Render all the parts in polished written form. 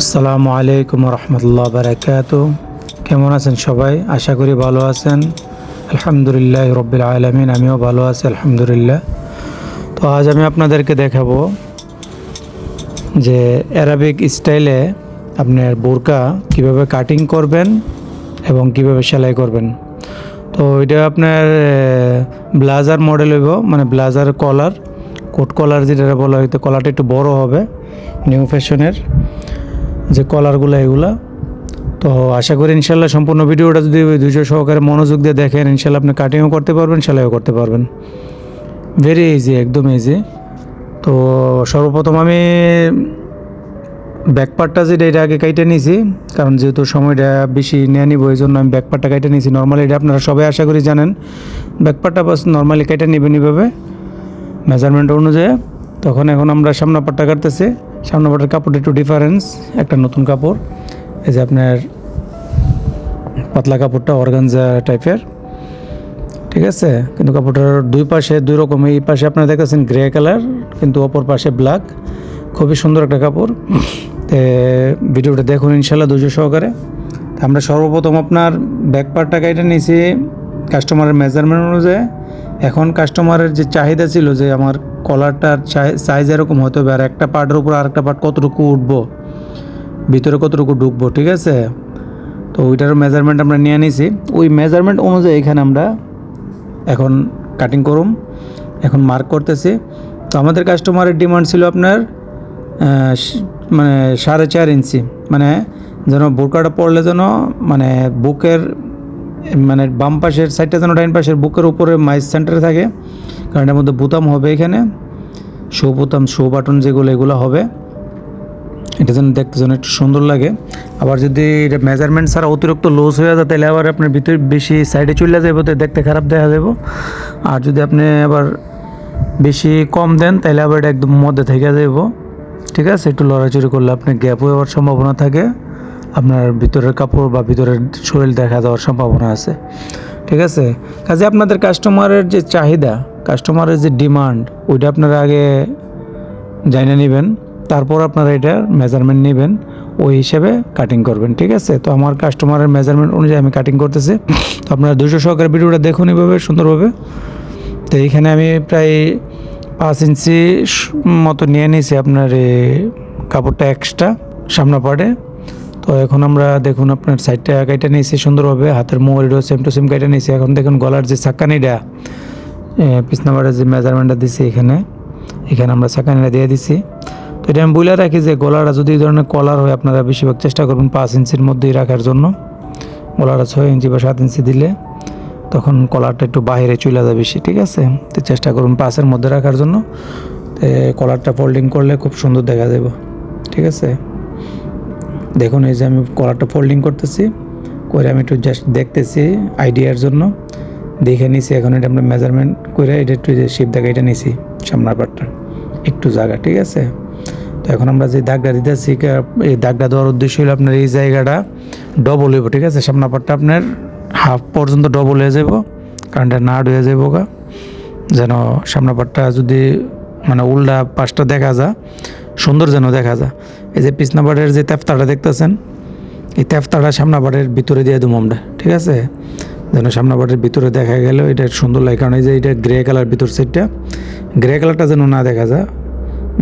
আসসালামু আলাইকুম রহমতুল্লাহ বারাকাতু। কেমন আছেন সবাই? আশা করি ভালো আছেন। আলহামদুলিল্লাহ রব্বিল আলামিন, আমিও ভালো আছি আলহামদুলিল্লাহ। তো আজ আমি আপনাদেরকে দেখাবো যে অ্যারাবিক স্টাইলে আপনার বোরকা কিভাবে কাটিং করবেন এবং কিভাবে সেলাই করবেন। তো এটা আপনার ব্লাজার মডেল হইব, মানে ব্লাজার কলার, কোট কলার যেটা বলা হয়তো, কলারটা একটু বড় হবে, নিউ ফ্যাশনের যে কলারগুলো এগুলা। তো আশা করি ইনশাল্লাহ সম্পূর্ণ ভিডিওটা যদি ধৈর্য সহকারে মনোযোগ দিয়ে দেখেন, ইনশাল্লাহ আপনি কাটিংও করতে পারবেন, সেলাইও করতে পারবেন। ভেরি ইজি, একদম ইজি। তো সর্বপ্রথম আমি ব্যাকপার্টটা যেটা এটা আগে কাইটে নিয়েছি, কারণ যেহেতু সময়টা বেশি নিয়ে নিব এই জন্য আমি ব্যাকপার্টটা কাইটে নিয়েছি। নর্মালি এটা আপনারা সবাই আশা করি জানেন, ব্যাকপার্টটা বাস নর্মালি কাইটে নেবেন এইভাবে মেজারমেন্ট অনুযায়ী। তখন এখন আমরা সামনা পাটটা কাটতেছি। সামনা পাটের কাপড়টা একটু ডিফারেন্স, একটা নতুন কাপড়, এই যে আপনার পাতলা কাপড়টা অর্গানজা টাইপের, ঠিক আছে। কিন্তু কাপড়টার দুই পাশে দুই রকম, এই পাশে আপনারা দেখতেছেন গ্রে কালার, কিন্তু অপর পাশে ব্ল্যাক। খুবই সুন্দর একটা কাপড়। তো ভিডিওটা দেখুন ইনশাল্লাহ ধৈর্য সহকারে। আমরা সর্বপ্রথম আপনার ব্যাক পার্টটা কেটে নিয়েছি কাস্টমারের মেজারমেন্ট অনুযায়ী। এখন কাস্টমারের যে চাহিদা ছিল যে আমার কলারটার সাইজ এরকম হতে হবে, আর একটা পার্টের উপর আরেকটা পার্ট কতটুকু উঠবো, ভিতরে কতটুকু ঢুকবো, ঠিক আছে। তো ওইটার মেজারমেন্ট আমরা নিয়ে নিয়েছি। ওই মেজারমেন্ট অনুযায়ী এখানে আমরা এখন কাটিং করুম, এখন মার্ক করতেছি। তো আমাদের কাস্টমারের ডিমান্ড ছিল আপনার মানে 4.5 ইঞ্চি, মানে যেন বোরকাটা পরলে যেন মানে বুকের মানে বাম পাশের সাইডটা যেন ডাইন পাশের বুকের উপরে মাইজ সেন্টারে থাকে, কারণ এর মধ্যে বোতাম হবে এখানে, শো বোতাম, শো বাটন যেগুলো এগুলো হবে। এটা যেন দেখতে যেন একটু সুন্দর লাগে। আবার যদি এটা মেজারমেন্ট ছাড়া অতিরিক্ত লুজ হয়ে যায় তাহলে আবার আপনার ভিতরে বেশি সাইডে চলে যাবে, তো দেখতে খারাপ দেখা যাবে। আর যদি আপনি আবার বেশি কম দেন তাহলে আবার এটা একদম মধ্যে থেকে যাইব, ঠিক আছে। একটু লড়াচড়ি করলে আপনি গ্যাপ হওয়ার সম্ভাবনা থাকে, আপনার ভিতরের কাপড় বা ভিতরের শরীর দেখা যাওয়ার সম্ভাবনা আছে, ঠিক আছে। কাজে আপনাদের কাস্টমারের যে চাহিদা, কাস্টমারের যে ডিমান্ড, ওইটা আপনারা আগে জানিয়ে নেবেন, তারপর আপনারা এটার মেজারমেন্ট নেবেন, ওই হিসেবে কাটিং করবেন, ঠিক আছে। তো আমার কাস্টমারের মেজারমেন্ট অনুযায়ী আমি কাটিং করতেছি। তো আপনারা 200 সহকারে ভিডিওটা দেখুন এইভাবে সুন্দরভাবে। তো এইখানে আমি প্রায় 5 ইঞ্চি মতো নিয়ে নিয়েছি আপনার কাপড়টা এক্সট্রা সামনা পাড়ে। তো এখন আমরা দেখুন আপনার সাইডটা কাইটা নিয়েছি সুন্দরভাবে, হাতের মোড়িটাও সেম টু সেম কাইটা নিয়েছি। এখন দেখুন গলার যে ছাক্কানিটা, পিছনা পাড়ের যে মেজারমেন্টটা দিছি এখানে আমরা ছাক্কানিটা দিয়ে দিছি। তো এটা আমি বলে রাখি যে গলাটা যদি এই ধরনের কলার হয় আপনারা বেশিরভাগ চেষ্টা করবেন 5 ইঞ্চির মধ্যেই রাখার জন্য। গলাটা 6 ইঞ্চি বা 7 ইঞ্চি দিলে তখন কলারটা একটু বাইরে চলে যাবে বেশি, ঠিক আছে। তো চেষ্টা করুন 5-এর মধ্যে রাখার জন্য। তো কলারটা ফোল্ডিং করলে খুব সুন্দর দেখা যাবে, ঠিক আছে। দেখুন এই যে আমি কলারটা ফোল্ডিং করতেছি, করে আমি একটু জাস্ট দেখতেছি আইডিয়ার জন্য, দেখে নিছি। এখন এটা আমরা মেজারমেন্ট করে এটা একটু যে শেপ দাগা এটা নিছি সামনের পাটটা একটু জায়গা, ঠিক আছে। তো এখন আমরা যে দাগটা দিতেছি, এই দাগটা দেওয়ার উদ্দেশ্য হলো আপনার এই জায়গাটা ডবল হইব, ঠিক আছে। সামনের পাটটা আপনার হাফ পর্যন্ত ডবল হয়ে যাব, কারণ এটা নাট হয়ে যাব গা, যেন সামনের পাটটা যদি মানে উল্টা পাশটা দেখা যায় সুন্দর যেন দেখা যায়। এই যে পিছনা পাটের যে তেফতাটা দেখতেছেন, এই তেফতাটা সামনা পাটের ভিতরে দিয়ে দেবো আমরা, ঠিক আছে, যেন সামনা পাটের ভিতরে দেখা গেল এটা সুন্দর লাগে। কারণ এই যে এটা গ্রে কালার, ভিতর সাইডটা গ্রে কালারটা যেন না দেখা যায়,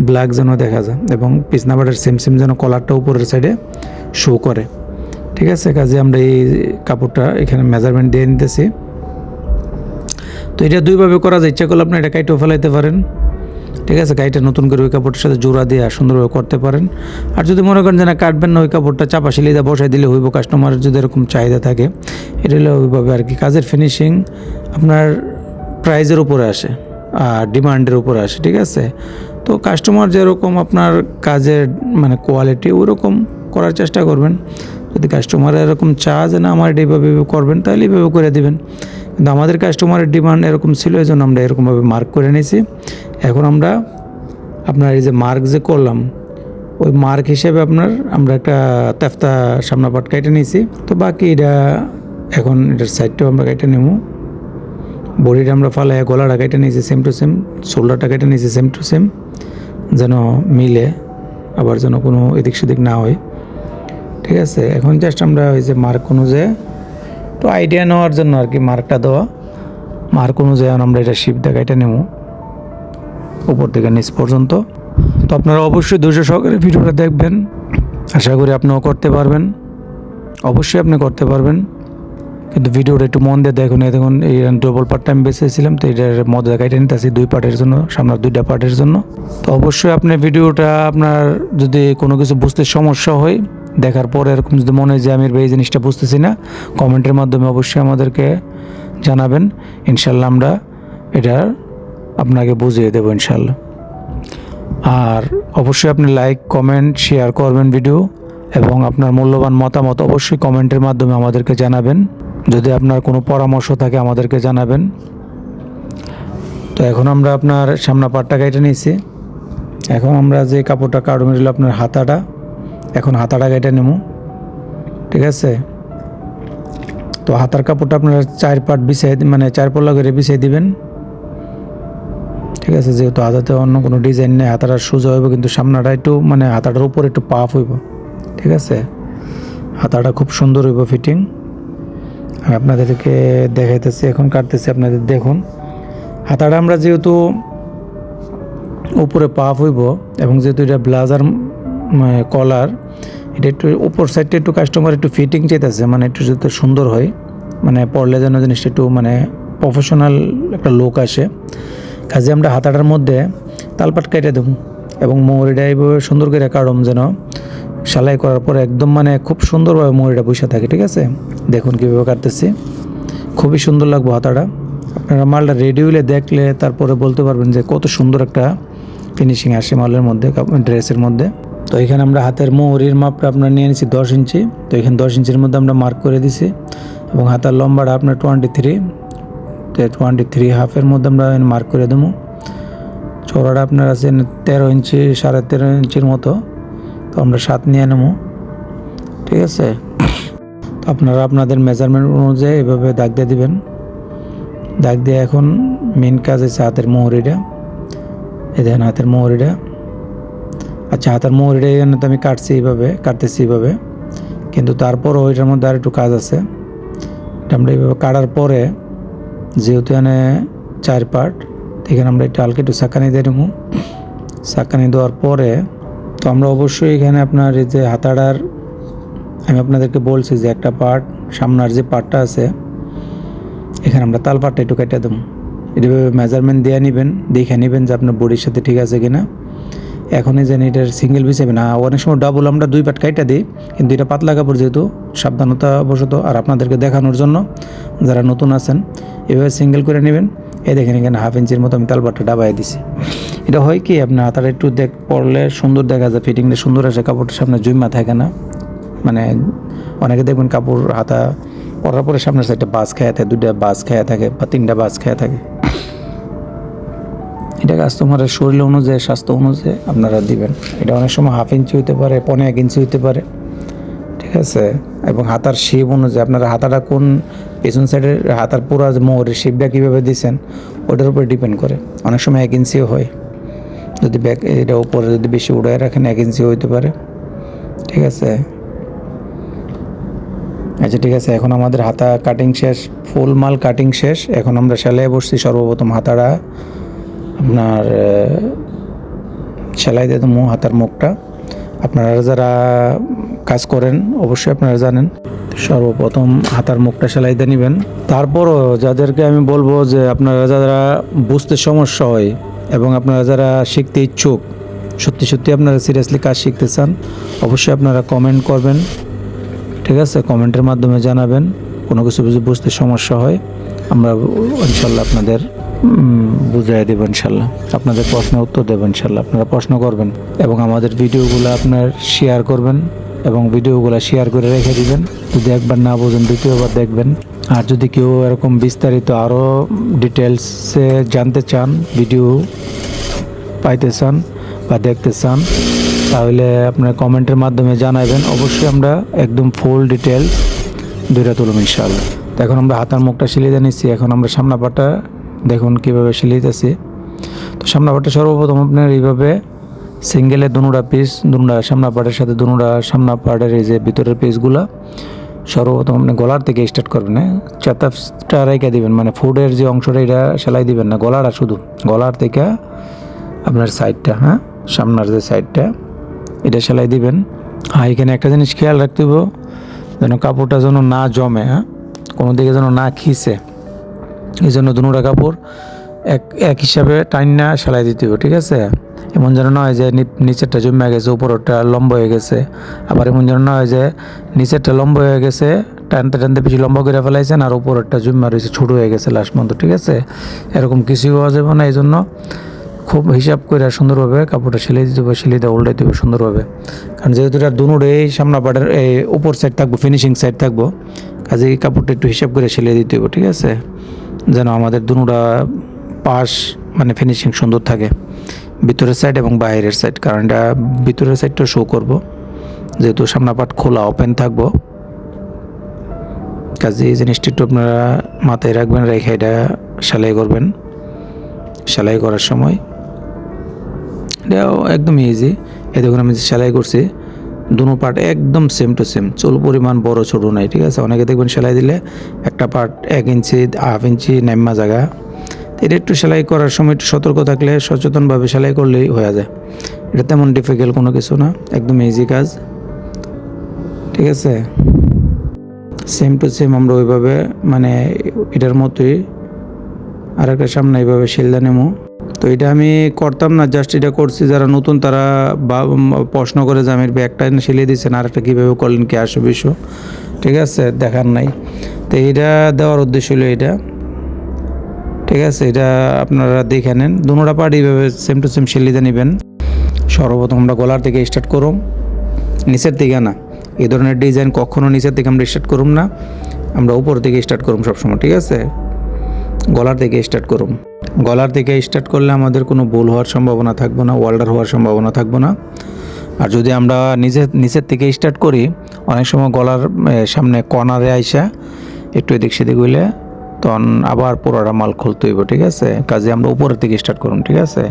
ব্ল্যাক যেন দেখা যায়, এবং পিছনা পাটের সেম সেম যেন কলারটা উপরের সাইডে শো করে, ঠিক আছে। কাজে আমরা এই কাপড়টা এখানে মেজারমেন্ট দিয়ে নিতেছি। তো এটা দুইভাবে করা যায়, ইচ্ছা করলে আপনি এটা কাইটেও ফেলাইতে পারেন, ঠিক আছে। গাড়িটা নতুন করে ওই কাপড়টার সাথে জোড়া দিয়ে সুন্দরভাবে করতে পারেন। আর যদি মনে করেন যে না কাটবেন না, ওই কাপড়টা চাপা সিলিদা বসাই দিলে হইব, কাস্টমারের যদি এরকম চাহিদা থাকে। এটা হলো ওইভাবে আর কি। কাজের ফিনিশিং আপনার প্রাইজের উপরে আসে আর ডিমান্ডের উপরে আসে, ঠিক আছে। তো কাস্টমার যেরকম আপনার কাজের মানে কোয়ালিটি ওরকম করার চেষ্টা করবেন। যদি কাস্টমার এরকম চায় যে না আমার এটা এইভাবে করবেন, তাহলে এইভাবে করে দেবেন। কিন্তু আমাদের কাস্টমারের ডিমান্ড এরকম ছিল, এই জন্য আমরা এরকমভাবে মার্ক করে নিয়েছি। এখন আমরা আপনার এই যে মার্ক যে করলাম, ওই মার্ক হিসেবে আমরা একটা তেফতা সামনা পাট কেটে নিয়েছি। তো বাকি এটা এখন এটার সাইডটাও আমরা কেটে নেব। বডিটা আমরা ফালাই গলাটা কেটে নিয়েছি সেম টু সেম, শোল্ডারটা কেটে নিয়েছি সেম টু সেম, যেন মিলে, আবার যেন কোনো এদিক সেদিক না হয়। ঠিক আছে, এখন জাস্ট আমরা ওই যে মার্ক অনুযায়ী একটু আইডিয়া নেওয়ার জন্য আর কি মার্কটা দেওয়া, মার্ক অনুযায়ী আমরা এটা শিপ দেখাইটা নেব উপর থেকে নিচ পর্যন্ত। তো আপনারা অবশ্যই ধৈর্য সহকারে ভিডিওটা দেখবেন, আশা করি আপনিও করতে পারবেন, অবশ্যই আপনি করতে পারবেন। কিন্তু ভিডিওটা একটু মন দিয়ে দেখুন। দেখুন এই ডবল পার্টটা আমি বেছেছিলাম, তো এটার মধ্যে দেখাইতে নিতেছি 2 পার্টের জন্য, সামনের 2টা পার্টের জন্য। তো অবশ্যই আপনি ভিডিওটা আপনার যদি কোনো কিছু বুঝতে সমস্যা হয়, দেখার পরে এরকম যদি মনে হয় যে আমি এই জিনিসটা বুঝতেছি না, কমেন্টের মাধ্যমে অবশ্যই আমাদেরকে জানাবেন, ইনশাল্লাহ আমরা এটা আপনাকে বুঝিয়ে দেবো ইনশাল্লাহ। আর অবশ্যই আপনি লাইক কমেন্ট শেয়ার করবেন ভিডিও, এবং আপনার মূল্যবান মতামত অবশ্যই কমেন্টের মাধ্যমে আমাদেরকে জানাবেন। যদি আপনার কোনো পরামর্শ থাকে আমাদেরকে জানাবেন। তো এখন আমরা আপনার সামনা পাটটা কেটে নিয়েছি, এখন আমরা যে কাপড়টা কাটবো হলো আপনার হাতাটা, এখন হাতাটা কেটে নেব, ঠিক আছে। তো হাতার কাপড়টা আপনারা 4 পার্ট বিছিয়ে মানে 4 পল্লা করে বিছিয়ে দিবেন, ঠিক আছে। যেহেতু হাতাতে অন্য কোনো ডিজাইন নেই, হাতাটা সোজা হইব, কিন্তু সামনাটা একটু মানে হাতাটার উপর একটু পাফ হইব, ঠিক আছে। হাতাটা খুব সুন্দর হইব ফিটিং। আমি আপনাদেরকে দেখাইতেছি, এখন কাটতেছি, আপনাদের দেখুন। হাতাটা আমরা যেহেতু উপরে পাফ হইব, এবং যেহেতু এটা ব্লাজার কলার, এটা একটু উপর সাইডটা একটু কাস্টমার একটু ফিটিং চাইতেছে, মানে একটু যাতে সুন্দর হয়, মানে পরলে যেন জিনিসটা একটু মানে প্রফেশনাল একটা লুক আসে। কাজে আমরা হাতাটার মধ্যে তালপাট কেটে দেবো, এবং মৌরিটা এইভাবে সুন্দর করে কাটম, যেন সেলাই করার পরে একদম মানে খুব সুন্দরভাবে মৌরিটা বসে থাকে, ঠিক আছে। দেখুন কীভাবে কাটতেছি, খুবই সুন্দর লাগবে হাতাটা। আপনারা মালটা রেডি হইলে দেখলে তারপরে বলতে পারবেন যে কত সুন্দর একটা ফিনিশিং আসে মালের মধ্যে, ড্রেসের মধ্যে। তো এখানে আমরা হাতের মোহরির মাপটা আপনার নিয়ে নিচ্ছি 10 ইঞ্চি। তো এখানে 10 ইঞ্চির মধ্যে আমরা মার্ক করে দিছি, এবং হাতার লম্বাটা আপনার 23, তো 23 হাফের মধ্যে আমরা মার্ক করে দেবো। চওড়াটা আপনার আছে 13 ইঞ্চি, 13.5 ইঞ্চির মতো, তো আমরা 7 নিয়ে নেবো, ঠিক আছে। তো আপনারা আপনাদের মেজারমেন্ট অনুযায়ী এভাবে দাগ দিয়ে দিবেন। দাগ দিয়ে এখন মেন কাজ আছে হাতের মোহরিটা, এই দেখেন হাতের মোহরিটা। আচ্ছা, হাতের মোহরিটা এখানে তো আমি কাটতেছি এইভাবে, কিন্তু তারপরও ওইটার মধ্যে আর একটু কাজ আছে। আমরা এইভাবে কাটার পরে যেহেতু এখানে 4 পার্ট, এখানে আমরা একটু হালকা একটু সাকানি দিয়ে নেবো। সাকানি দেওয়ার পরে তো আমরা অবশ্যই এখানে আপনার এই যে হাতাটার আমি আপনাদেরকে বলছি যে একটা পার্ট সামনের যে পার্টটা আছে, এখানে আমরা তাল পাটটা একটু কেটে দেবো। এইভাবে মেজারমেন্ট দিয়ে নেবেন, দেখে নেবেন যে আপনার বডির সাথে ঠিক আছে কিনা। এখনই যেন এটার সিঙ্গেল বিছাবে না, অনেক সময় ডাবল আমরা 2 পাট কাইটা দিই, কিন্তু এটা পাতলা কাপড় যেহেতু সাবধানতা বশত আর আপনাদেরকে দেখানোর জন্য যারা নতুন আছেন এভাবে সিঙ্গেল করে নেবেন। এই দেখেন এখানে 1/2 ইঞ্চির মতো আমি তালপাটটা ডাবাই দিছি। এটা হয় কি আপনার হাতাটা একটু পরলে সুন্দর দেখা যায়, ফিটিংটা সুন্দর আসে, কাপড়টার সামনে জুইমা থাকে না। মানে অনেকে দেখবেন কাপড় হাতা পরার পরে সামনের সাইডটা বাস খেয়ে থাকে, 2টা বাস খেয়ে থাকে বা 3টা বাস খেয়ে থাকে। এটা কাস্টমারের শরীর অনুযায়ী, স্বাস্থ্য অনুযায়ী আপনারা দিবেন। এটা অনেক সময় 1/2 ইঞ্চি হইতে পারে, 1.5 ইঞ্চি হইতে পারে, ঠিক আছে। এবং হাতার শেপ অনুযায়ী আপনারা হাতাটা কোন পেছন সাইডের হাতার পুরো মোহরের শেপটা কীভাবে দিচ্ছেন ওটার উপরে ডিপেন্ড করে। অনেক সময় 1 ইঞ্চিও হয়, যদি ব্যাক এটা উপরে যদি বেশি উড়ায় রাখেন 1 ইঞ্চিও হইতে পারে, ঠিক আছে। আচ্ছা ঠিক আছে, এখন আমাদের হাতা কাটিং শেষ, ফুল মাল কাটিং শেষ। এখন আমরা সেলাই বসছি। সর্বপ্রথম হাতাটা আপনার সেলাই দিয়ে দেবো হাতার মুখটা। আপনারা যারা কাজ করেন অবশ্যই আপনারা জানেন, সর্বপ্রথম হাতার মুখটা সেলাই দিয়ে নেবেন। তারপরও যাদেরকে আমি বলবো যে আপনারা যারা বুঝতে সমস্যা হয় এবং আপনারা যারা শিখতে ইচ্ছুক, সত্যি আপনারা সিরিয়াসলি কাজ শিখতে চান, অবশ্যই আপনারা কমেন্ট করবেন, ঠিক আছে। কমেন্টের মাধ্যমে জানাবেন কোনো কিছু বুঝতে সমস্যা হয়, আমরা ইনশাল্লাহ আপনাদের বুঝাই দেবো, ইনশাল্লাহ আপনাদের প্রশ্নের উত্তর দেবো, ইনশাল্লাহ আপনারা প্রশ্ন করবেন। এবং আমাদের ভিডিওগুলো আপনার শেয়ার করবেন, এবং ভিডিওগুলো শেয়ার করে রেখে দিবেন। যদি একবার না বোঝেন দ্বিতীয়বার দেখবেন। আর যদি কেউ এরকম বিস্তারিত আরও ডিটেলসে জানতে চান, ভিডিও পাইতে চান বা দেখতে চান, তাহলে আপনার কমেন্টের মাধ্যমে জানাবেন। অবশ্যই আমরা একদম ফুল ডিটেলস দুইটা তুলব ইনশাআল্লাহ। তো এখন আমরা হাতার মুখটা সিলিয়ে নিচ্ছি। এখন আমরা সামনা পাটটা দেখুন কীভাবে সিলিয়েছি। তো সামনা পাটটা সর্বপ্রথম আপনার এইভাবে সিঙ্গেলের দুনুরা পিস, দুনুরা সামনা পার্টের সাথে দুনুরা সামনা পার্টের এই যে ভিতরের পিসগুলা সর্বপ্রথম আপনি গলার থেকে স্টার্ট করবেন। হ্যাঁ, চাতাফটা রেখে দিবেন, মানে ফুডের যে অংশটা এটা সেলাই দিবেন না, গলাটা শুধু গলার থেকে আপনার সাইডটা, হ্যাঁ সামনার যে সাইডটা এটা সেলাই দিবেন। আর এখানে একটা জিনিস খেয়াল রাখতে হবে, যেন কাপড়টা যেন না জমে, হ্যাঁ কোনো দিকে যেন না খিসে, এই জন্য দুনুরা কাপড় এক হিসাবে টাইনা সেলাই দিতে হবে, ঠিক আছে। এমন যেন না হয় যে নিচেরটা জমে গেছে উপরেরটা লম্বা হয়ে গেছে, আবার এমন যেন না হয় যে নিচেরটা লম্বা হয়ে গেছে টানতে টানতে বেশি লম্বা করে ফেলাইছেন আর উপরেরটা জমে রয়েছে ছোটো হয়ে গেছে লাস্ট পর্যন্ত, ঠিক আছে। এরকম কিছুই হওয়া যাবে না, এই জন্য খুব হিসাব করে সুন্দরভাবে কাপড়টা সেলাই দিতে হবে, সেলাই দিয়ে উল্টাইতে হবে সুন্দরভাবে। কারণ যেহেতু এটা দুনুরে এই সামনা পাড়ের এই উপর সাইড থাকবো, ফিনিশিং সাইড থাকবো, কাজে এই কাপড়টা একটু হিসাব করে সেলাই দিতে হবে, ঠিক আছে, যেন আমাদের দুনুরা পাশ মানে ফিনিশিং সুন্দর থাকে ভিতরের সাইড এবং বাইরের সাইড। কারণ এটা ভিতরের সাইডটা শো করব, যেহেতু সামনা পাট খোলা ওপেন থাকবো, কাজে এই জিনিসটা একটু আপনারা মাথায় রাখবেন, রেখে এটা সেলাই করবেন। সেলাই করার সময় এটাও একদম ইজি। এই দেখুন আমি সেলাই করছি, দুনো পার্ট একদম সেম টু সেম, চুল পরিমাণ বড় ছোটো নাই, ঠিক আছে। অনেকে দেখবেন সেলাই দিলে একটা পার্ট 1 ইঞ্চি 1/2 ইঞ্চি নাইমা জায়গা, এটা একটু সেলাই করার সময় একটু সতর্ক থাকলে সচেতনভাবে সেলাই করলেই হয়ে যায়। এটা তেমন ডিফিকাল্ট কোনো কিছু না, একদম ইজি কাজ, ঠিক আছে। সেম টু সেম আমরা ওইভাবে মানে এটার মতোই আর একটা সামনে এইভাবে সেলদা নেমো। তো এটা আমি করতাম না, জাস্ট এটা করছি, যারা নতুন তারা প্রশ্ন করে যে আমি ব্যাগটা সেলিয়ে দিচ্ছেন আর একটা কীভাবে করলেন কি আসো বিষয়, ঠিক আছে, দেখার নাই। তো এটা দেওয়ার উদ্দেশ্য হলো এটা, ঠিক আছে। এটা আপনারা দেখে নেন, দুনোটা পার্ট এইভাবে সেম টু সেম সেলিয়ে নেবেন। সর্বপ্রথম আমরা গলার থেকে স্টার্ট করুম, নিচের দিকে না। এই ধরনের ডিজাইন কখনো নিচের দিকে আমরা স্টার্ট করুম না, আমরা উপর থেকে স্টার্ট করুম সবসময়, ঠিক আছে। গলার থেকে স্টার্ট করুম, গলার থেকে স্টার্ট করলে আমাদের কোনো ভুল হওয়ার সম্ভাবনা থাকবে না, ওয়াল্ডার হওয়ার সম্ভাবনা থাকবে না। আর যদি আমরা নিচের থেকে স্টার্ট করি, অনেক সময় গলার সামনে কর্নারে আইসা একটু এদিক সেদিক হইলে তখন আবার পুরোটা মাল খুলতে হইব, ঠিক আছে। কাজে আমরা উপরের থেকে স্টার্ট করুন, ঠিক আছে।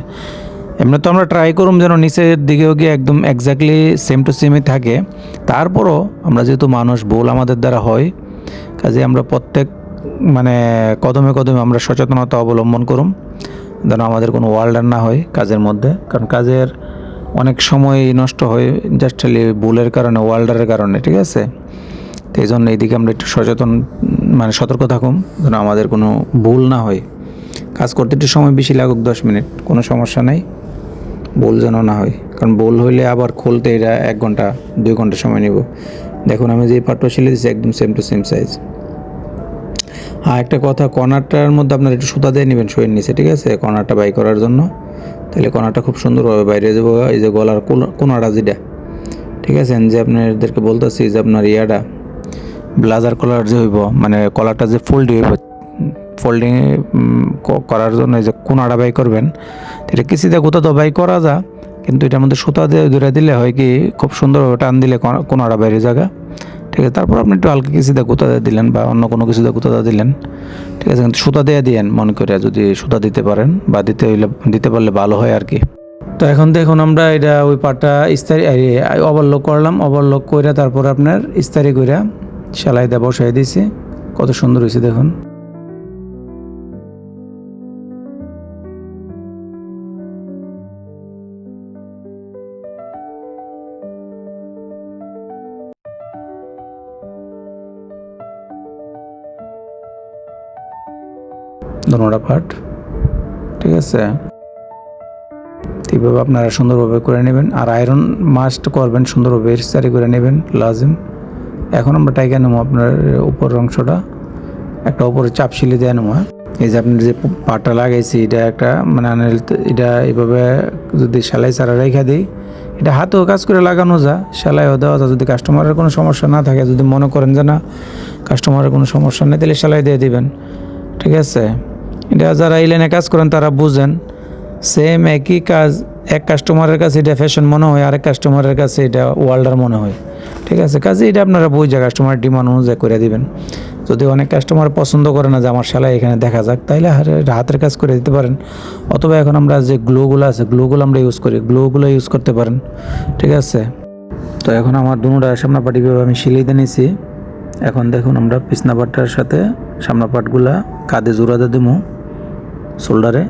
এমনি তো আমরা ট্রাই করুম যেন নিচের দিকেও গিয়ে একদম এক্স্যাক্টলি সেম টু সেমই থাকে। তারপরও আমরা যেহেতু মানুষ, ভুল আমাদের দ্বারা হয়, কাজে আমরা প্রত্যেক মানে কদমে কদমে আমরা সচেতনতা অবলম্বন করুম যেন আমাদের কোনো ওয়ার্ল্ডার না হয় কাজের মধ্যে। কারণ কাজের অনেক সময় নষ্ট হয় জাস্ট ভুলের কারণে, ওয়ার্ল্ডারের কারণে, ঠিক আছে। তো এই জন্য এইদিকে আমরা একটু সচেতন মানে সতর্ক থাকুন যেন আমাদের কোনো ভুল না হয়। কাজ করতে একটু সময় বেশি লাগুক, 10 মিনিট, কোনো সমস্যা নাই, ভুল যেন না হয়। কারণ ভুল হইলে আবার খুলতে এটা 1 ঘন্টা 2 ঘন্টা সময় নেব। দেখুন আমি যে পাটটা সেলে দিচ্ছি একদম সেম টু সেম সাইজ। হ্যাঁ, একটা কথা, কর্নারটার মধ্যে আপনার একটু সুতা দিয়ে নেবেন শরীর নিচে, ঠিক আছে, কর্নারটা বাই করার জন্য। তাহলে কর্নারটা খুব সুন্দরভাবে বাইরে যাবো। এই যে গলার কোনাটা যেটা, ঠিক আছে, যে আপনাদেরকে বলতেছি যে আপনার ইয়াটা ব্লাজার কলার যে হইব, মানে কলারটা যে হইব, ফোল্ডিং করার জন্য এই যে কোনাটা বাই করবেন, এটা কিসিতে গোতা তো বাই করা যা, কিন্তু এটার মধ্যে সুতা দিয়ে ধরে দিলে হয় কি খুব সুন্দরভাবে টান দিলে কোনাটা বাইরে জায়গা, ঠিক আছে। তারপর আপনি একটু হালকা কিছু দিয়ে গুঁতা দিয়ে দিলেন বা অন্য কোনো কিছু দিয়ে গুঁতা দিয়ে দিলেন, ঠিক আছে। কিন্তু সুতা দিয়ে দিয়েন মনে করে, যদি সুতা দিতে পারেন বা দিতে পারলে ভালো হয় আর কি। তো এখন দেখুন আমরা এটা ওই পাটটা ইস্তারি ওভারলক করলাম, ওভারলক করে তারপর আপনার ইস্তারি করে সেলাই দিয়ে বসাই দিয়েছি, কত সুন্দর হয়েছে দেখুন। দোনোটা পার্ট, ঠিক আছে। এইভাবে আপনারা সুন্দরভাবে করে নেবেন, আর আয়রন মাস্ট করবেন সুন্দরভাবে, ইস্তারি করে নেবেন লাজিম। এখন আমরা টাইকা নেবো আপনার উপরের অংশটা, একটা উপরে চাপ সিলি দিয়ে নেবো। এই যে আপনার যে পাটটা লাগাইছি এটা একটা মানে এটা এইভাবে যদি সেলাই ছাড়া রেখে দিই, এটা হাতেও কাজ করে লাগানো যায়, সেলাইও দেওয়া যায়। যদি কাস্টমারের কোনো সমস্যা না থাকে, যদি মনে করেন যে না কাস্টমারের কোনো সমস্যা নেই, তাহলে সেলাই দিয়ে দিবেন, ঠিক আছে। এটা যারা এই লাইনে কাজ করেন তারা বুঝেন, সেম একই কাজ এক কাস্টমারের কাছে এটা ফ্যাশন মনে হয়, আরেক কাস্টমারের কাছে এটা ওয়ার্ল্ডার মনে হয়, ঠিক আছে। কাজে এটা আপনারা বুঝে কাস্টমারের ডিমান্ড অনুযায়ী করে দিবেন। যদি অনেক কাস্টমার পছন্দ করে না যে আমার সেলাই এখানে দেখা যাক, তাইলে হাতের কাজ করে দিতে পারেন। অথবা এখন আমরা যে গ্লোগুলো আছে, গ্লোগুলো আমরা ইউজ করি, গ্লোগুলো ইউজ করতে পারেন, ঠিক আছে। তো এখন আমার দুনোটা সামনা পাটিভাবে আমি সিলাই দিয়ে নিছি। এখন দেখুন আমরা পিছনা পাটটার সাথে সামনা পাটগুলা কাঁধে জোড়াতে দেবো শোল্ডারে,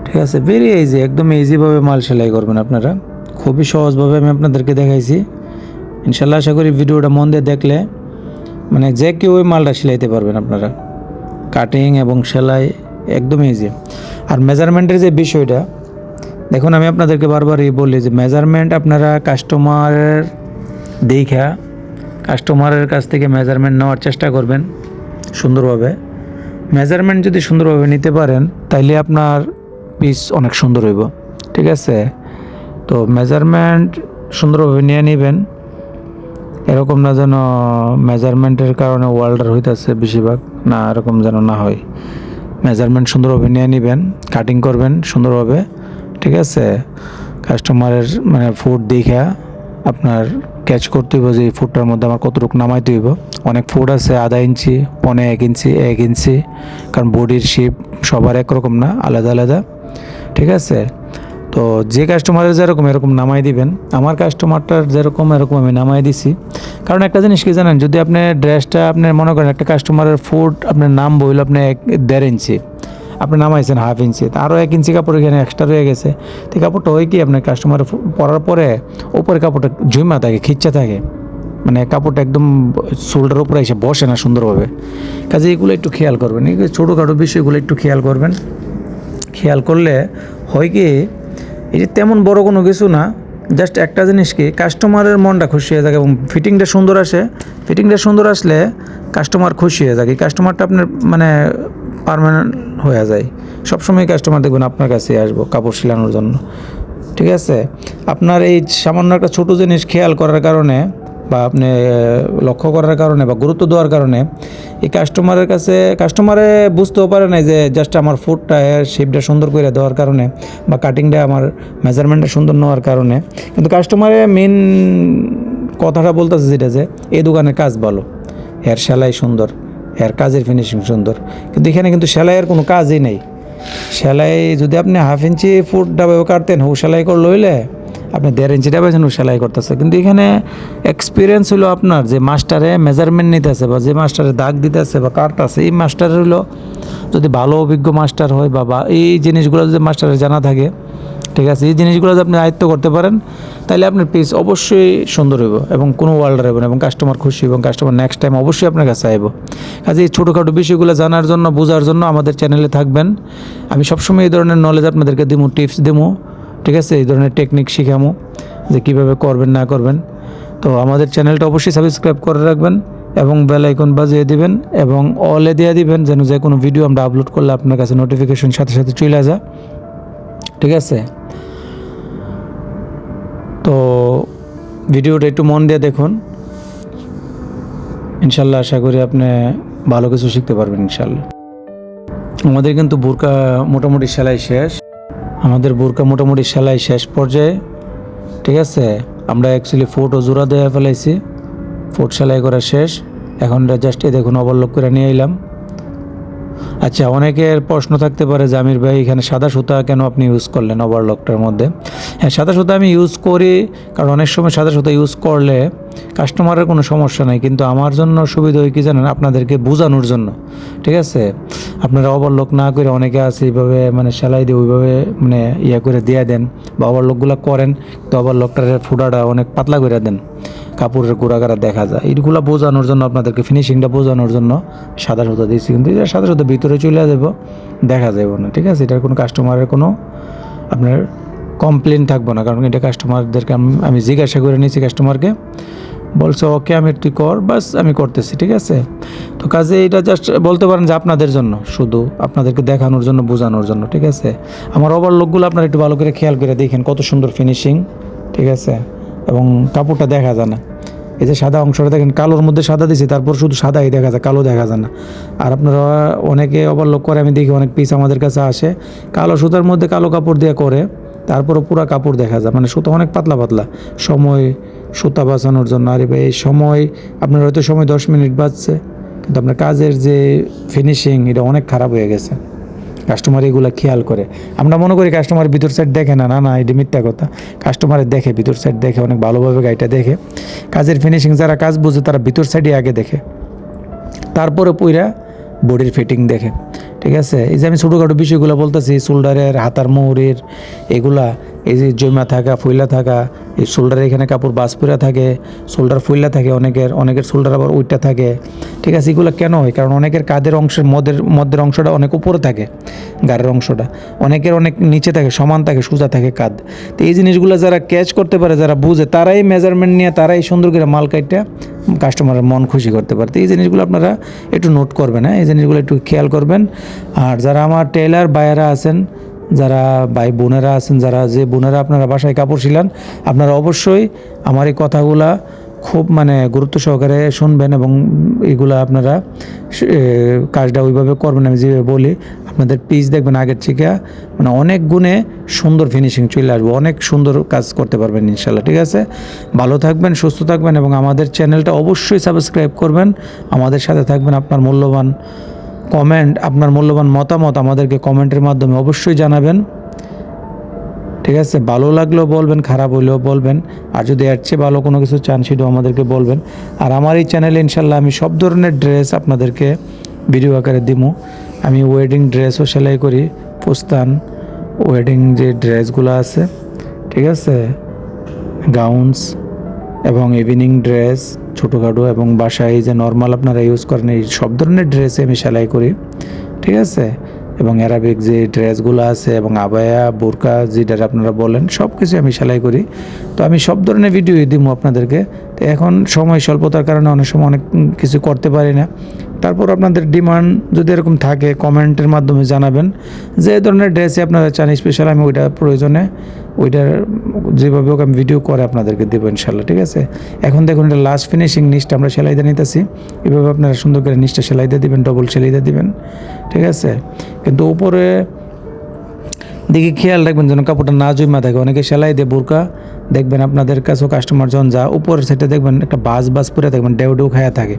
ঠিক আছে। ভেরি ইজি, একদম ইজিভাবে মাল সেলাই করবেন আপনারা, খুবই সহজভাবে আমি আপনাদেরকে দেখাইছি। ইনশাল্লাহ আশা করি ভিডিওটা মন দিয়ে দেখলে মানে যে কেউ ওই মালটা সেলাইতে পারবেন আপনারা। কাটিং এবং সেলাই একদম ইজি। আর মেজারমেন্টের যে বিষয়টা দেখুন, আমি আপনাদেরকে বারবারই বলি যে মেজারমেন্ট আপনারা কাস্টমারের কাছ থেকে মেজারমেন্ট নেওয়ার চেষ্টা করবেন সুন্দরভাবে। মেজারমেন্ট যদি সুন্দরভাবে নিতে পারেন তাইলে আপনার পিস অনেক সুন্দর হইব, ঠিক আছে। তো মেজারমেন্ট সুন্দরভাবে নিয়ে নেবেন, এরকম না যেন মেজারমেন্টের কারণে ওয়াল্ডার হইতেছে বেশিরভাগ, না এরকম যেন না হয়। মেজারমেন্ট সুন্দরভাবে নিয়ে নেবেন, কাটিং করবেন সুন্দরভাবে, ঠিক আছে। কাস্টমারের মানে ফুট দেখা আপনার ক্যাচ করতে হইব যে এই ফুটটার মধ্যে আমার কতটুকু নামাইতে হইব। অনেক ফুট আছে 1/2 ইঞ্চি, 1 ইঞ্চি, কারণ বডির শেপ সবার একরকম না, আলাদা আলাদা, ঠিক আছে। তো যে কাস্টমারের যেরকম এরকম নামাই দিবেন, আমার কাস্টমারটার যেরকম এরকম আমি নামাই দিছি। কারণ একটা জিনিস কি জানেন, যদি আপনি ড্রেসটা আপনি মনে করেন একটা কাস্টমারের ফুট আপনার নাম বইল আপনি 1.5 ইঞ্চি, আপনি নামাইছেন 1/2 ইঞ্চি, আরও 1 ইঞ্চি কাপড় এখানে এক্সট্রা রয়ে গেছে। তো কাপড়টা হয় কি আপনার কাস্টমার পরার পরে উপরে কাপড়টা জুইমা থাকে, খিচ্চা থাকে, মানে কাপড়টা একদম শোল্ডার উপরে এসে বসে না সুন্দরভাবে। কাজে এগুলো একটু খেয়াল করবেন, এই ছোটোখাটো বিষয়গুলো একটু খেয়াল করবেন। খেয়াল করলে হয় কি, এটি তেমন বড় কোনো কিছু না, জাস্ট একটা জিনিস কি কাস্টমারের মনটা খুশি হয়ে থাকে এবং ফিটিংটা সুন্দর আসে। ফিটিংটা সুন্দর আসলে কাস্টমার খুশি হয়ে থাকে, কাস্টমারটা আপনার মানে পার্মানেন্ট হয়ে যায়। সবসময় কাস্টমার দেখবেন আপনার কাছে আসবো কাপড় সেলানোর জন্য, ঠিক আছে। আপনার এই সামান্য একটা ছোটো জিনিস খেয়াল করার কারণে বা আপনি লক্ষ্য করার কারণে বা গুরুত্ব দেওয়ার কারণে এই কাস্টমারে বুঝতেও পারে না যে জাস্ট আমার ফুটটা শেপটা সুন্দর করে দেওয়ার কারণে বা কাটিংটা আমার মেজারমেন্টটা সুন্দর নেওয়ার কারণে, কিন্তু কাস্টমারে মেন কথাটা বলতেছে যেটা যে এই দোকানের কাজ ভালো, এর সেলাই সুন্দর, এর কাজের ফিনিশিং সুন্দর, কিন্তু এখানে কিন্তু সেলাইয়ের কোনো কাজই নেই। সেলাই যদি আপনি 1/2 ইঞ্চি ফুটটা কাটতেন, হু সেলাই করলে হইলে আপনি 1.5 ইঞ্চিটা পেয়েছেন ও সেলাই করতেছে। কিন্তু এখানে এক্সপিরিয়েন্স হলো আপনার যে মাস্টারে মেজারমেন্ট নিতেছে বা যে মাস্টারে দাগ দিতেছে বা কাটতেছে, এই মাস্টার হলো যদি ভালো অভিজ্ঞ মাস্টার হয় বা এই জিনিসগুলো যদি মাস্টারের জানা থাকে, ঠিক আছে, এই জিনিসগুলো যদি আপনি আয়ত্ত করতে পারেন তাহলে আপনার পিস অবশ্যই সুন্দর হইব এবং কোনো ওয়ার্ল্ডার হইব না এবং কাস্টমার খুশি এবং কাস্টমার নেক্সট টাইম অবশ্যই আপনার কাছে আইব। কাজে এই ছোটোখাটো বিষয়গুলো জানার জন্য বোঝার জন্য আমাদের চ্যানেলে থাকবেন। আমি সবসময় এই ধরনের নলেজ আপনাদেরকে দেবো, টিপস দেবো, ঠিক আছে, এই ধরনের টেকনিক শিখামো যে কীভাবে করবেন না করবেন। তো আমাদের চ্যানেলটা অবশ্যই সাবস্ক্রাইব করে রাখবেন এবং বেল আইকন বাজিয়ে দিবেন এবং অলে দিয়ে দিবেন, যেন যে কোনো ভিডিও আমরা আপলোড করলে আপনার কাছে নোটিফিকেশন সাথে সাথে চলে যায়, ঠিক আছে। তো ভিডিওটা একটু মন দিয়ে দেখুন, ইনশাল্লাহ আশা করি আপনি ভালো কিছু শিখতে পারবেন ইনশাল্লাহ। আমাদের কিন্তু বোরকা মোটামুটি সেলাই শেষ পর্যায়ে, ঠিক আছে। আমরা অ্যাকচুয়ালি ফোটও জোড়া দেওয়া ফেলাইছি, ফোট সেলাই করা শেষ। এখন জাস্ট দেখুন ওভারলক করে নিয়ে এলাম। আচ্ছা, অনেকের প্রশ্ন থাকতে পারে যে আমির ভাই এখানে সাদা সুতা কেন আপনি ইউজ করলেন ওভারলকটার মধ্যে? হ্যাঁ, সাদা সুতা আমি ইউজ করি কারণ অনেক সময় সাদা সুতা ইউজ করলে কাস্টমারের কোনো সমস্যা নাই, কিন্তু আমার জন্য সুবিধা হয় কি জানেন, আপনাদেরকে বোঝানোর জন্য, ঠিক আছে। আপনারা ওভারলক না করে অনেকে আছে এইভাবে মানে সেলাই দিয়ে ওইভাবে মানে করে দিয়ে দেন বা ওভারলকগুলো করেন, তো ওভারলকটার ফুটাটা অনেক পাতলা করে দেন, কাপড়ের গোড়াগাড়া দেখা যায়। এইগুলো বোঝানোর জন্য আপনাদেরকে ফিনিশিংটা বোঝানোর জন্য সাদা সুতা দিয়েছি, কিন্তু এটা সাদা সুতা ভিতরে চলে যাবো, দেখা যাবে না, ঠিক আছে। এটার কোনো কাস্টমারের কোনো আপনার কমপ্লেন থাকবো না, কারণ এটা কাস্টমারদেরকে আমি জিজ্ঞাসা করে নিয়েছি, কাস্টমারকে বলছে ওকে আমি তুই কর, বাস আমি করতেছি, ঠিক আছে। তো কাজে এটা জাস্ট বলতে পারেন যে আপনাদের জন্য, শুধু আপনাদেরকে দেখানোর জন্য, বোঝানোর জন্য, ঠিক আছে। আমার ওভারলকগুলো আপনারা একটু ভালো করে খেয়াল করে দেখেন, কত সুন্দর ফিনিশিং, ঠিক আছে, এবং কাপড়টা দেখা যায় না। এই যে সাদা অংশটা দেখেন, কালোর মধ্যে সাদা দিয়েছি, তারপর শুধু সাদাই দেখা যায়, কালো দেখা যায় না। আর আপনারা অনেকে ওভারলক করে, আমি দেখি অনেক পিস আমাদের কাছে আসে কালো সুতার মধ্যে কালো কাপড় দিয়ে করে, তারপরও পুরো কাপড় দেখা যায়, মানে সুতা অনেক পাতলা পাতলা। সময় সুতা বাঁচানোর জন্য, আরে ভাই এই সময় আপনার হয়তো সময় 10 মিনিট বাঁচছে, কিন্তু আপনার কাজের যে ফিনিশিং এটা অনেক খারাপ হয়ে গেছে। কাস্টমার এগুলো খেয়াল করে। আমরা মনে করি কাস্টমার ভিতর সাইড দেখে না, না না, এটা মিথ্যা কথা। কাস্টমারের দেখে, ভিতর সাইড দেখে, অনেক ভালোভাবে গাড়িটা দেখে। কাজের ফিনিশিং যারা কাজ বুঝে তারা ভিতর সাইডে আগে দেখে, তারপরে পুইরা বডির ফিটিং দেখে। ঠিক আছে, এই যে আমি ছোটোখাটো বিষয়গুলো বলতেছি, শোল্ডারের, হাতার মোহরের এগুলা, এই যে জমা থাকা, ফুইলা থাকা, এই শোল্ডারে এখানে কাপড় বাস পুরা থাকে, শোল্ডার ফুইলা থাকে, অনেকের শোল্ডার আবার উইটটা থাকে। ঠিক আছে, এগুলো কেন হয়? কারণ অনেকের কাঁধের অংশের মধ্যের অংশটা অনেক উপরে থাকে, গাড়ির অংশটা অনেকের অনেক নিচে থাকে, সমান থাকে, সোজা থাকে কাঁধ। তো এই জিনিসগুলো যারা ক্যাচ করতে পারে, যারা বুঝে, তারাই মেজারমেন্ট নিয়ে তারাই সুন্দর করে মাল কাটটা কাস্টমারের মন খুশি করতে পারে। তো এই জিনিসগুলো আপনারা একটু নোট করবেন, হ্যাঁ, এই জিনিসগুলো একটু খেয়াল করবেন। আর যারা আমার টেলার ভাইয়েরা আছেন, যারা ভাই বোনেরা আছেন, যারা যে বোনেরা আপনারা বাসায় কাপড় সিলান, আপনারা অবশ্যই আমার এই কথাগুলা খুব গুরুত্ব সহকারে শুনবেন এবং এগুলা আপনারা কাজটা ওইভাবে করবেন আমি যেভাবে বলি। আপনাদের পিস দেখবেন আগের থেকে অনেক গুণে সুন্দর ফিনিশিং চলে আসবে, অনেক সুন্দর কাজ করতে পারবেন ইনশাল্লাহ। ঠিক আছে, ভালো থাকবেন, সুস্থ থাকবেন এবং আমাদের চ্যানেলটা অবশ্যই সাবস্ক্রাইব করবেন, আমাদের সাথে থাকবেন। আপনার মূল্যবান কমেন্ট, আপনার মূল্যবান মতামত আমাদেরকে কমেন্টের মাধ্যমে অবশ্যই জানাবেন। ঠিক আছে, ভালো লাগলেও বলবেন, খারাপ হইলেও বলবেন, আর যদি এর চেয়ে ভালো কোনো কিছু চান সেটাও আমাদেরকে বলবেন। আর আমার এই চ্যানেলে ইনশাল্লাহ আমি সব ধরনের ড্রেস আপনাদেরকে ভিডিও আকারে দিমু। আমি ওয়েডিং ড্রেসও সেলাই করি, পোস্তান ওয়েডিং যে ড্রেসগুলো আছে, ঠিক আছে, গাউনস এবং ইভিনিং ড্রেস ছোটোখাটো এবং বাসায় যে নর্মাল আপনারা ইউজ করেন এই সব ধরনের ড্রেসে আমি সেলাই করি। ঠিক আছে, এবং অ্যারাবিক যে ড্রেসগুলো আছে এবং আবায়া, বোরকা যেটা আপনারা বলেন, সব কিছু আমি সেলাই করি। তো আমি সব ধরনের ভিডিও দিব আপনাদেরকে। তো এখন সময় স্বল্পতার কারণে অনেক সময় অনেক কিছু করতে পারি না। তারপর আপনাদের ডিমান্ড যদি এরকম থাকে কমেন্টের মাধ্যমে জানাবেন যে এই ধরনের ড্রেসে আপনারা চান স্পেশাল, আমি ওইটা প্রয়োজনে ওইটার যেভাবে হোক আমি ভিডিও করে আপনাদেরকে দেবো ইনশাল্লাহ। ঠিক আছে, এখন দেখুন এটা লাস্ট ফিনিশিং, নিচটা আমরা সেলাই দিয়ে নিতেছি। এভাবে আপনারা সুন্দর করে নিচটা সেলাই দিয়ে দিবেন, ডবল সেলাই দিয়ে দিবেন। ঠিক আছে, কিন্তু উপরে দিকে খেয়াল রাখবেন যেন কাপড়টা না জমা থাকে। অনেকে সেলাই দিয়ে বোরকা দেখবেন আপনাদের কাছেও কাস্টমার যখন যা উপরের সাইডে দেখবেন একটা বাস পুরে দেখবেন ডেউ খায়া থাকে।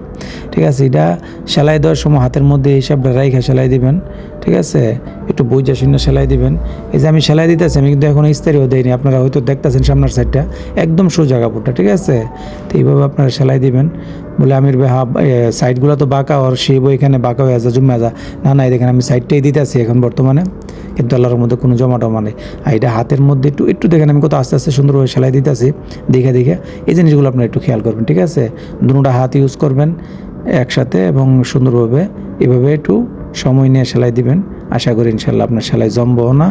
ঠিক আছে, এটা সেলাই দেওয়ার সময় হাতের মধ্যে হিসাবটা রাইখা সেলাই দিবেন। ঠিক আছে, একটু বুঝা শুনে সেলাই দিবেন। এই যে আমি সেলাই দিতেছি, আমি কিন্তু এখন ইস্তারিও দেয়নি, আপনারা হয়তো দেখতেছেন সামনের সাইডটা একদম সোজা কাপড়টা। ঠিক আছে, তো এইভাবে আপনারা সেলাই দিবেন। বলে আমির ভাই সাইডগুলো তো বাঁকা, আর সেই বই এখানে বাঁকা হয়ে যা জমে যা, না না, দেখেন আমি সাইডটাই দিতেছি এখন বর্তমানে, কিন্তু আল্লাহর মধ্যে কোনো জমা টমা নেই। আর এটা হাতের মধ্যে একটু দেখেন আমি কত আস্তে আস্তে সুন্দরভাবে সেলাই দিতেছি, দেখে এই জিনিসগুলো আপনারা একটু খেয়াল করবেন। ঠিক আছে, দুটোটা হাত ইউজ করবেন একসাথে এবং সুন্দরভাবে এভাবে একটু সময় নিয়ে সেলাই দিবেন। আশা করি ইনশাল্লাহ আপনার সেলাই জমবও না,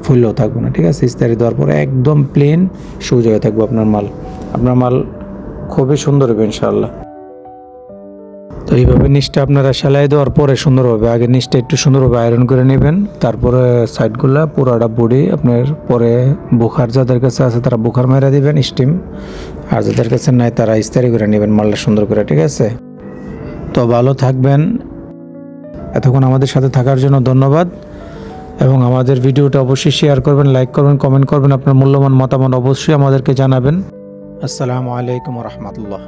ফুললেও থাকবো না। ঠিক আছে, ইস্তারি দেওয়ার পরে একদম প্লেন সোজা হয়ে থাকবো আপনার মাল খুবই সুন্দর হবে ইনশাল্লাহ। তো এইভাবে নিচটা আপনারা সেলাই দেওয়ার পরে সুন্দরভাবে আগে নিচটা একটু সুন্দরভাবে আয়রন করে নেবেন, তারপরে সাইডগুলা পুরাটা বডি আপনার পরে বুখার যাদের কাছে আছে তারা বুখার মেরা দিবেন স্টিম, আর যাদের কাছে নাই তারা ইস্তারি করে নেবেন মালটা সুন্দর করে। ঠিক আছে, তো ভালো থাকবেন। এতক্ষণ আমাদের সাথে থাকার জন্য ধন্যবাদ এবং আমাদের ভিডিওটা অবশ্যই শেয়ার করবেন, লাইক করবেন, কমেন্ট করবেন, আপনার মূল্যবান মতামত অবশ্যই আমাদেরকে জানাবেন। আসসালামু আলাইকুম রহমতুল্লাহ।